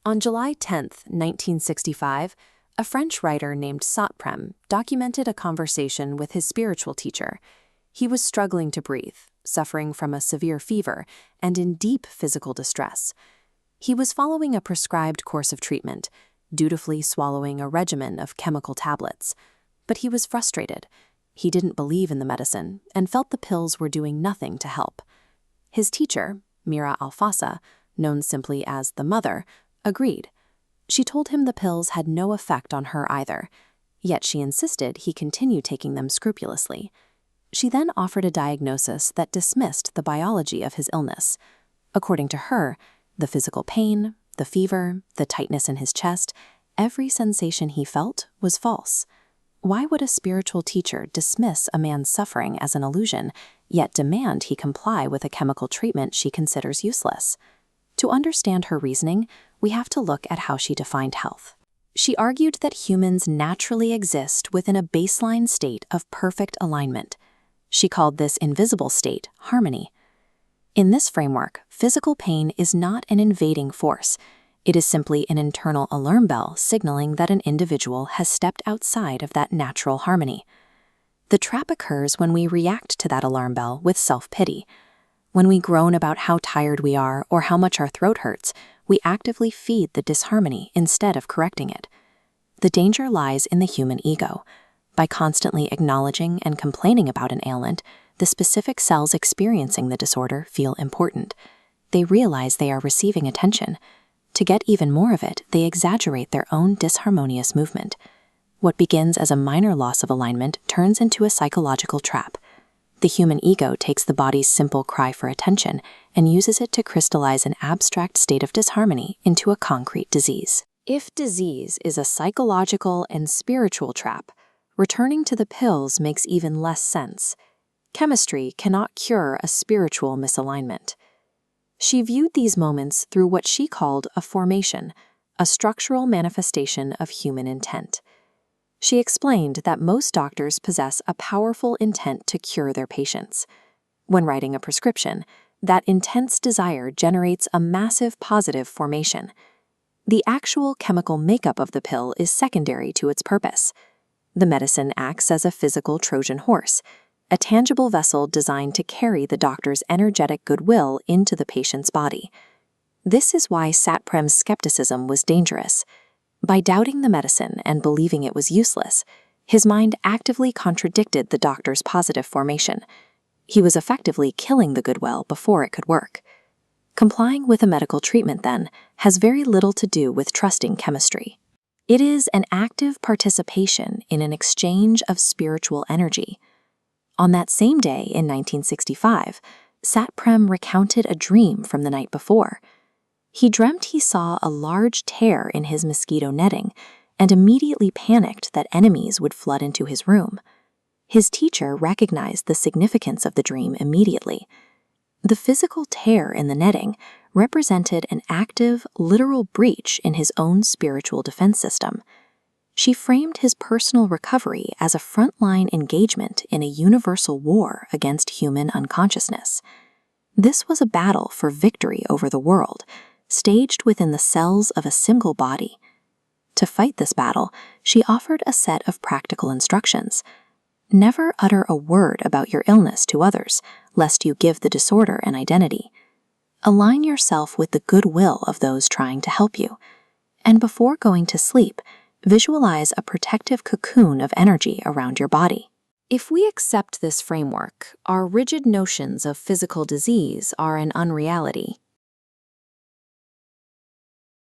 On July 10, 1965, a French writer named Saint-Prem documented a conversation with his spiritual teacher. He was struggling to breathe, suffering from a severe fever, and in deep physical distress. He was following a prescribed course of treatment, dutifully swallowing a regimen of chemical tablets. But he was frustrated. He didn't believe in the medicine and felt the pills were doing nothing to help. His teacher, Mira Alfassa, known simply as the Mother, agreed. She told him the pills had no effect on her either, yet she insisted he continue taking them scrupulously. She then offered a diagnosis that dismissed the biology of his illness. According to her, the physical pain, the fever, the tightness in his chest, every sensation he felt was false. Why would a spiritual teacher dismiss a man's suffering as an illusion, yet demand he comply with a chemical treatment she considers useless? To understand her reasoning, we have to look at how she defined health. She argued that humans naturally exist within a baseline state of perfect alignment. She called this invisible state harmony. In this framework, physical pain is not an invading force. It is simply an internal alarm bell signaling that an individual has stepped outside of that natural harmony. The trap occurs when we react to that alarm bell with self-pity. When we groan about how tired we are or how much our throat hurts, we actively feed the disharmony instead of correcting it. The danger lies in the human ego. By constantly acknowledging and complaining about an ailment, the specific cells experiencing the disorder feel important. They realize they are receiving attention. To get even more of it, they exaggerate their own disharmonious movement. What begins as a minor loss of alignment turns into a psychological trap. The human ego takes the body's simple cry for attention and uses it to crystallize an abstract state of disharmony into a concrete disease. If disease is a psychological and spiritual trap, returning to the pills makes even less sense. Chemistry cannot cure a spiritual misalignment. She viewed these moments through what she called a formation, a structural manifestation of human intent. She explained that most doctors possess a powerful intent to cure their patients. When writing a prescription, that intense desire generates a massive positive formation. The actual chemical makeup of the pill is secondary to its purpose. The medicine acts as a physical Trojan horse, a tangible vessel designed to carry the doctor's energetic goodwill into the patient's body. This is why Saint-Prem's skepticism was dangerous. By doubting the medicine and believing it was useless, his mind actively contradicted the doctor's positive formation. He was effectively killing the goodwill before it could work. Complying with a medical treatment, then, has very little to do with trusting chemistry. It is an active participation in an exchange of spiritual energy. On that same day in 1965, Saint-Prem recounted a dream from the night before. He dreamt he saw a large tear in his mosquito netting and immediately panicked that enemies would flood into his room. His teacher recognized the significance of the dream immediately. The physical tear in the netting represented an active, literal breach in his own spiritual defense system. She framed his personal recovery as a frontline engagement in a universal war against human unconsciousness. This was a battle for victory over the world, staged within the cells of a single body. To fight this battle, she offered a set of practical instructions. Never utter a word about your illness to others, lest you give the disorder an identity. Align yourself with the goodwill of those trying to help you. And before going to sleep, visualize a protective cocoon of energy around your body. If we accept this framework, our rigid notions of physical disease are an unreality.